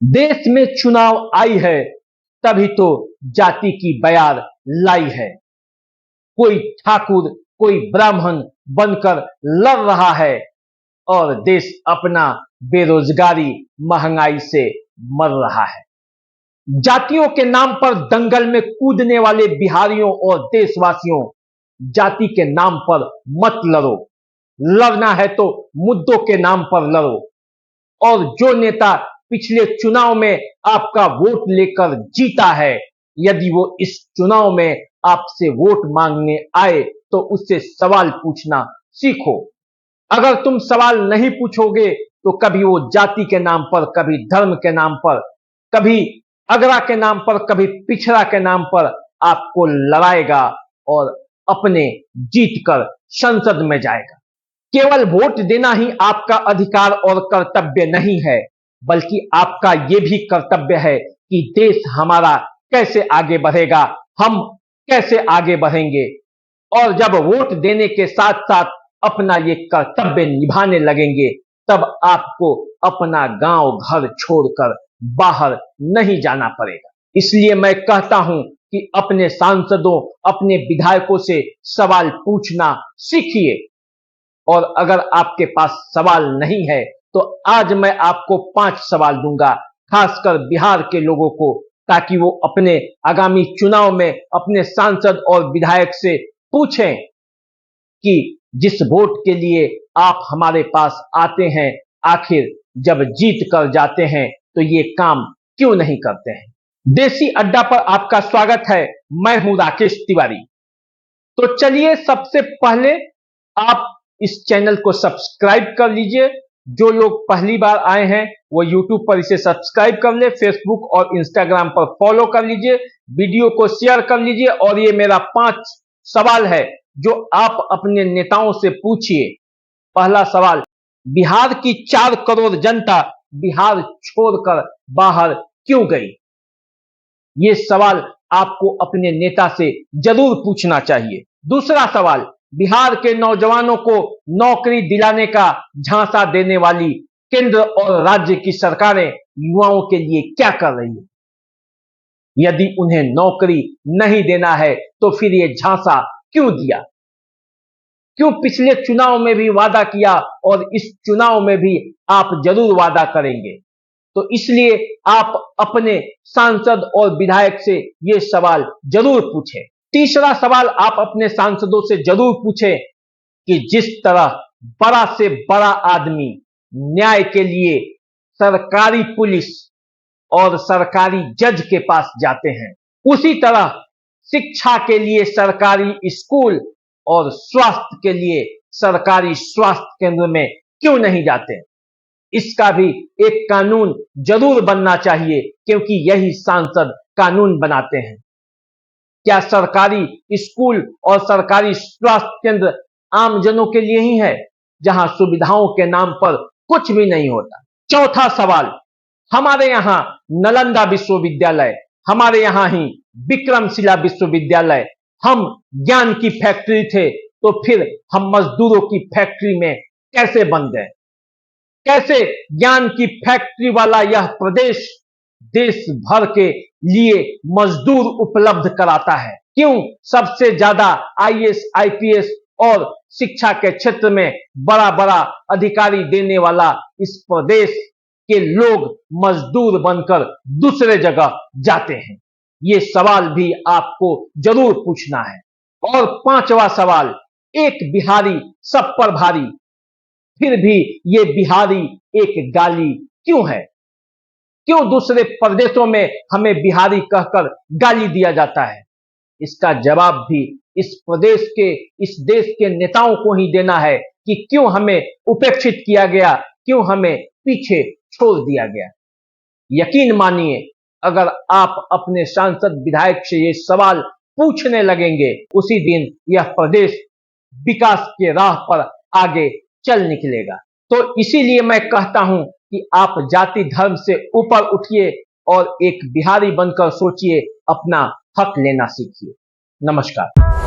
देश में चुनाव आई है तभी तो जाति की बयार लाई है। कोई ठाकुर कोई ब्राह्मण बनकर लड़ रहा है और देश अपना बेरोजगारी महंगाई से मर रहा है। जातियों के नाम पर दंगल में कूदने वाले बिहारियों और देशवासियों, जाति के नाम पर मत लड़ो। लड़ना है तो मुद्दों के नाम पर लड़ो। और जो नेता पिछले चुनाव में आपका वोट लेकर जीता है, यदि वो इस चुनाव में आपसे वोट मांगने आए तो उससे सवाल पूछना सीखो। अगर तुम सवाल नहीं पूछोगे तो कभी वो जाति के नाम पर, कभी धर्म के नाम पर, कभी अगरा के नाम पर, कभी पिछड़ा के नाम पर आपको लड़ाएगा और अपने जीतकर संसद में जाएगा। केवल वोट देना ही आपका अधिकार और कर्तव्य नहीं है, बल्कि आपका यह भी कर्तव्य है कि देश हमारा कैसे आगे बढ़ेगा, हम कैसे आगे बढ़ेंगे। और जब वोट देने के साथ साथ अपना ये कर्तव्य निभाने लगेंगे, तब आपको अपना गांव घर छोड़कर बाहर नहीं जाना पड़ेगा। इसलिए मैं कहता हूं कि अपने सांसदों, अपने विधायकों से सवाल पूछना सीखिए। और अगर आपके पास सवाल नहीं है तो आज मैं आपको 5 सवाल दूंगा, खासकर बिहार के लोगों को, ताकि वो अपने आगामी चुनाव में अपने सांसद और विधायक से पूछें कि जिस वोट के लिए आप हमारे पास आते हैं, आखिर जब जीत कर जाते हैं तो ये काम क्यों नहीं करते हैं। देसी अड्डा पर आपका स्वागत है। मैं हूं राकेश तिवारी। तो चलिए, सबसे पहले आप इस चैनल को सब्सक्राइब कर लीजिए। जो लोग पहली बार आए हैं वो YouTube पर इसे सब्सक्राइब कर ले, Facebook और Instagram पर फॉलो कर लीजिए, वीडियो को शेयर कर लीजिए। और ये मेरा 5 सवाल है जो आप अपने नेताओं से पूछिए। पहला सवाल, बिहार की 4 करोड़ जनता बिहार छोड़कर बाहर क्यों गई? ये सवाल आपको अपने नेता से जरूर पूछना चाहिए। दूसरा सवाल, बिहार के नौजवानों को नौकरी दिलाने का झांसा देने वाली केंद्र और राज्य की सरकारें युवाओं के लिए क्या कर रही है? यदि उन्हें नौकरी नहीं देना है तो फिर ये झांसा क्यों दिया? क्यों पिछले चुनाव में भी वादा किया और इस चुनाव में भी आप जरूर वादा करेंगे? तो इसलिए आप अपने सांसद और विधायक से ये सवाल जरूर पूछें। तीसरा सवाल आप अपने सांसदों से जरूर पूछें कि जिस तरह बड़ा से बड़ा आदमी न्याय के लिए सरकारी पुलिस और सरकारी जज के पास जाते हैं, उसी तरह शिक्षा के लिए सरकारी स्कूल और स्वास्थ्य के लिए सरकारी स्वास्थ्य केंद्र में क्यों नहीं जाते? इसका भी एक कानून जरूर बनना चाहिए, क्योंकि यही सांसद कानून बनाते हैं। क्या सरकारी स्कूल और सरकारी स्वास्थ्य केंद्र आमजनों के लिए ही है, जहां सुविधाओं के नाम पर कुछ भी नहीं होता? चौथा सवाल, हमारे यहां नालंदा विश्वविद्यालय, हमारे यहां ही विक्रमशिला विश्वविद्यालय, हम ज्ञान की फैक्ट्री थे, तो फिर हम मजदूरों की फैक्ट्री में कैसे बन गए? कैसे ज्ञान की फैक्ट्री वाला यह प्रदेश देश भर के लिए मजदूर उपलब्ध कराता है? क्यों सबसे ज्यादा IAS, IPS और शिक्षा के क्षेत्र में बड़ा बड़ा अधिकारी देने वाला इस प्रदेश के लोग मजदूर बनकर दूसरे जगह जाते हैं? ये सवाल भी आपको जरूर पूछना है। और 5वां सवाल, एक बिहारी सब पर भारी, फिर भी ये बिहारी एक गाली क्यों है? क्यों दूसरे प्रदेशों में हमें बिहारी कहकर गाली दिया जाता है? इसका जवाब भी इस प्रदेश के, इस देश के नेताओं को ही देना है कि क्यों हमें उपेक्षित किया गया, क्यों हमें पीछे छोड़ दिया गया। यकीन मानिए, अगर आप अपने सांसद विधायक से ये सवाल पूछने लगेंगे, उसी दिन यह प्रदेश विकास के राह पर आगे चल निकलेगा। तो इसीलिए मैं कहता हूं कि आप जाति धर्म से ऊपर उठिए और एक बिहारी बनकर सोचिए, अपना हक लेना सीखिए। नमस्कार।